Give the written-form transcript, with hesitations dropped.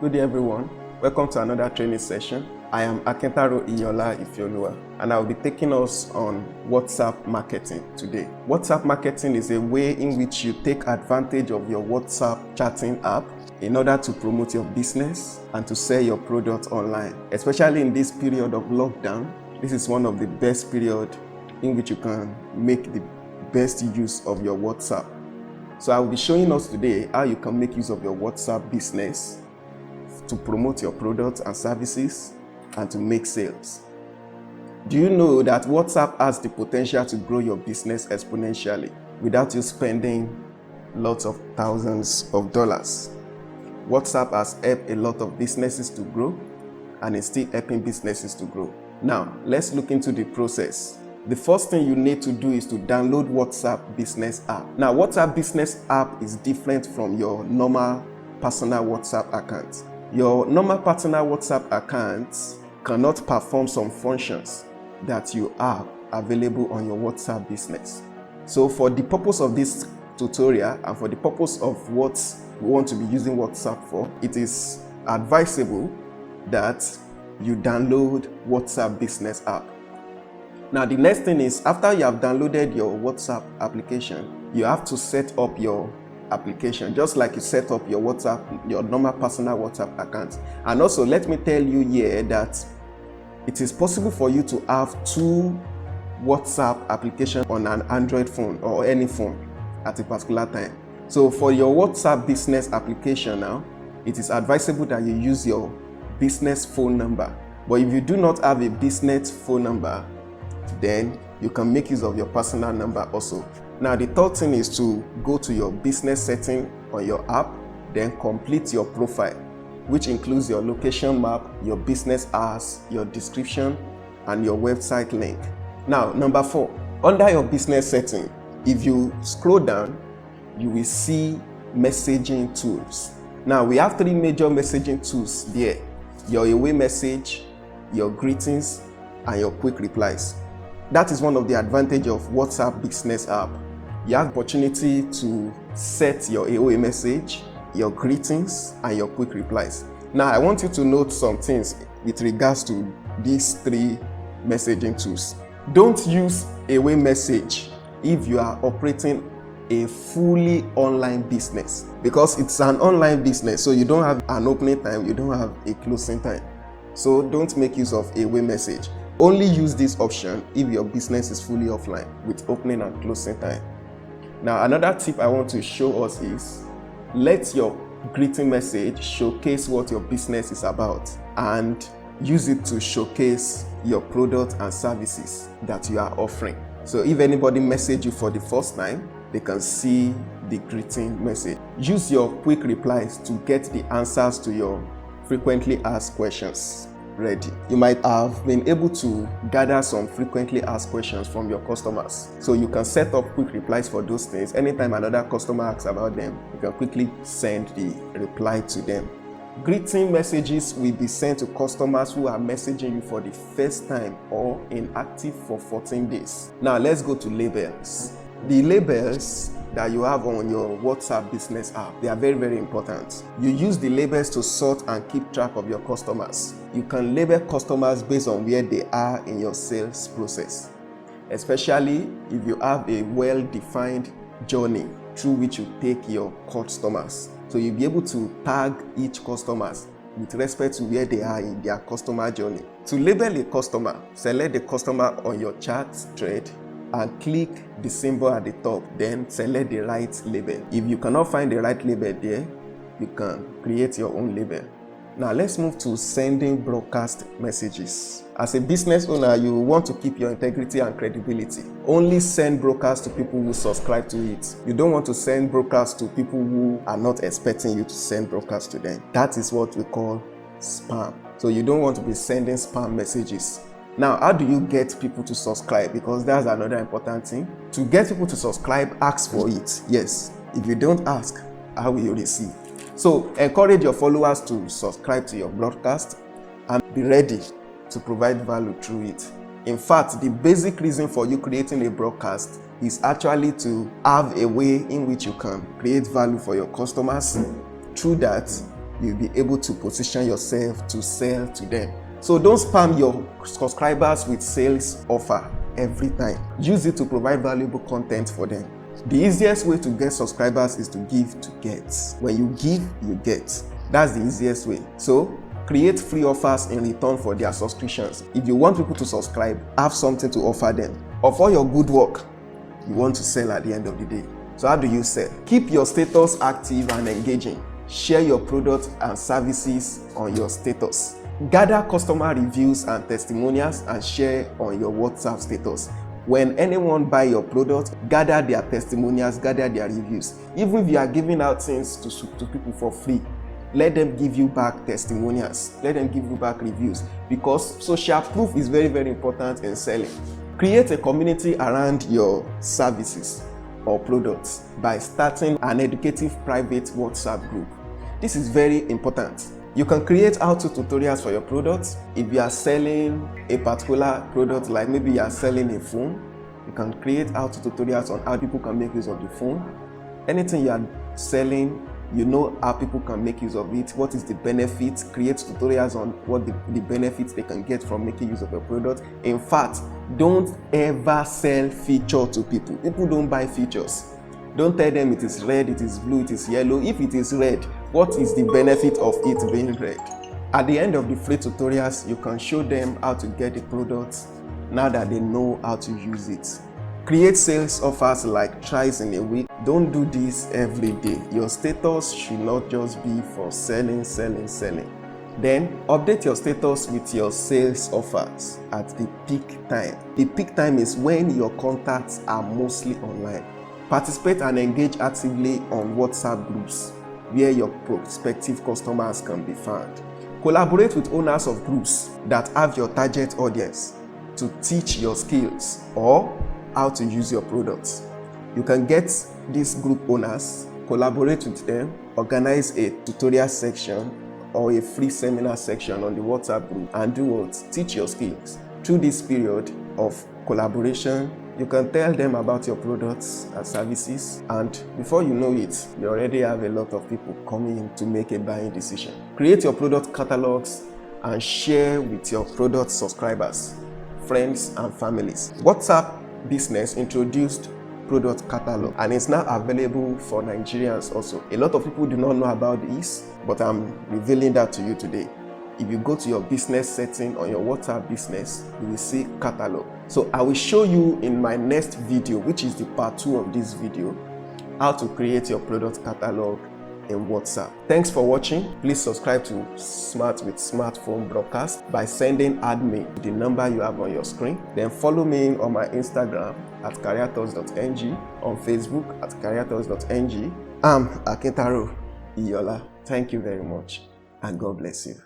Good day, everyone. Welcome to another training session. I am Akintaro Iyola Ifeoluwa, and I will be taking us on WhatsApp marketing today. WhatsApp marketing is a way in which you take advantage of your WhatsApp chatting app in order to promote your business and to sell your product online. Especially in this period of lockdown, this is one of the best periods in which you can make the best use of your WhatsApp. So I will be showing us today how you can make use of your WhatsApp business to promote your products and services and to make sales. Do you know that WhatsApp has the potential to grow your business exponentially without you spending lots of thousands of dollars? WhatsApp has helped a lot of businesses to grow and is still helping businesses to grow. Now, let's look into the process. The first thing you need to do is to download WhatsApp Business app. Now, WhatsApp Business app is different from your normal personal WhatsApp account. Your normal personal WhatsApp account cannot perform some functions that you have available on your WhatsApp Business. So for the purpose of this tutorial and for the purpose of what we want to be using WhatsApp for, it is advisable that you download WhatsApp Business app. Now, the next thing is, after you have downloaded your WhatsApp application, you have to set up your application, just like you set up your WhatsApp, your normal personal WhatsApp account. And also, let me tell you here that it is possible for you to have two WhatsApp applications on an Android phone or any phone at a particular time. So for your WhatsApp business application now, it is advisable that you use your business phone number. But if you do not have a business phone number, then you can make use of your personal number also. Now, the third thing is to go to your business setting on your app, then complete your profile, which includes your location map, your business hours, your description, and your website link. Now, number 4, under your business setting, if you scroll down, you will see messaging tools. Now, we have 3 major messaging tools there: your away message, your greetings, and your quick replies. That is one of the advantages of WhatsApp Business app. You have the opportunity to set your AOA message, your greetings, and your quick replies. Now, I want you to note some things with regards to these 3 messaging tools. Don't use AOA message if you are operating a fully online business, because it's an online business, so you don't have an opening time, you don't have a closing time. So don't make use of AOA message. Only use this option if your business is fully offline with opening and closing time. Now, another tip I want to show us is, let your greeting message showcase what your business is about and use it to showcase your product and services that you are offering. So if anybody message you for the first time, they can see the greeting message. Use your quick replies to get the answers to your frequently asked questions ready. You might have been able to gather some frequently asked questions from your customers. So you can set up quick replies for those things. Anytime another customer asks about them, you can quickly send the reply to them. Greeting messages will be sent to customers who are messaging you for the first time or inactive for 14 days. Now let's go to labels. The labels that you have on your WhatsApp Business app, they are very, very important. You use the labels to sort and keep track of your customers. You can label customers based on where they are in your sales process, especially if you have a well-defined journey through which you take your customers. So you'll be able to tag each customer with respect to where they are in their customer journey. To label a customer, select the customer on your chat thread and click the symbol at the top, then select the right label. If you cannot find the right label there, you can create your own label. Now let's move to sending broadcast messages. As a business owner, you want to keep your integrity and credibility. Only send broadcasts to people who subscribe to it. You don't want to send broadcasts to people who are not expecting you to send broadcasts to them. That is what we call spam. So you don't want to be sending spam messages. Now, how do you get people to subscribe? Because that's another important thing. To get people to subscribe, ask for it. Yes. If you don't ask, how will you receive? So encourage your followers to subscribe to your broadcast and be ready to provide value through it. In fact, the basic reason for you creating a broadcast is actually to have a way in which you can create value for your customers. Through that, you'll be able to position yourself to sell to them. So don't spam your subscribers with sales offer every time. Use it to provide valuable content for them. The easiest way to get subscribers is to give to get. When you give, you get. That's the easiest way. So create free offers in return for their subscriptions. If you want people to subscribe, have something to offer them. Of all your good work, you want to sell at the end of the day. So how do you sell? Keep your status active and engaging. Share your products and services on your status. Gather customer reviews and testimonials and share on your WhatsApp status. When anyone buy your product, gather their testimonials, gather their reviews. Even if you are giving out things to people for free, let them give you back testimonials. Let them give you back reviews, because social proof is very, very important in selling. Create a community around your services or products by starting an educative private WhatsApp group. This is very important. You can create how-to tutorials for your products. If you are selling a particular product, like maybe you are selling a phone, you can create how-to tutorials on how people can make use of the phone. Anything you are selling, you know how people can make use of it, what is the benefits, create tutorials on what the benefits they can get from making use of your product. In fact, don't ever sell feature to people. People don't buy features. Don't tell them it is red, it is blue, it is yellow. If it is red, what is the benefit of it being red? At the end of the free tutorials, you can show them how to get the product now that they know how to use it. Create sales offers like thrice in a week. Don't do this every day. Your status should not just be for selling. Then update your status with your sales offers at the peak time. The peak time is when your contacts are mostly online. Participate and engage actively on WhatsApp groups where your prospective customers can be found. Collaborate with owners of groups that have your target audience to teach your skills or how to use your products. You can get these group owners, collaborate with them, organize a tutorial section or a free seminar section on the WhatsApp group, and do what? Teach your skills. Through this period of collaboration, you can tell them about your products and services, and before you know it, you already have a lot of people coming in to make a buying decision. Create your product catalogs and share with your product subscribers, friends, and families. WhatsApp Business introduced product catalog and it's now available for Nigerians also. A lot of people do not know about this, but I'm revealing that to you today. If you go to your business setting on your WhatsApp business, you will see catalog. So I will show you in my next video, which is the part 2 of this video, how to create your product catalog in WhatsApp. Thanks for watching. Please subscribe to Smart with Smartphone broadcast by sending admin to the number you have on your screen. Then follow me on my Instagram at careerthoughts.ng, on Facebook at careerthoughts.ng. I'm Akintaro Iyola. Thank you very much and God bless you.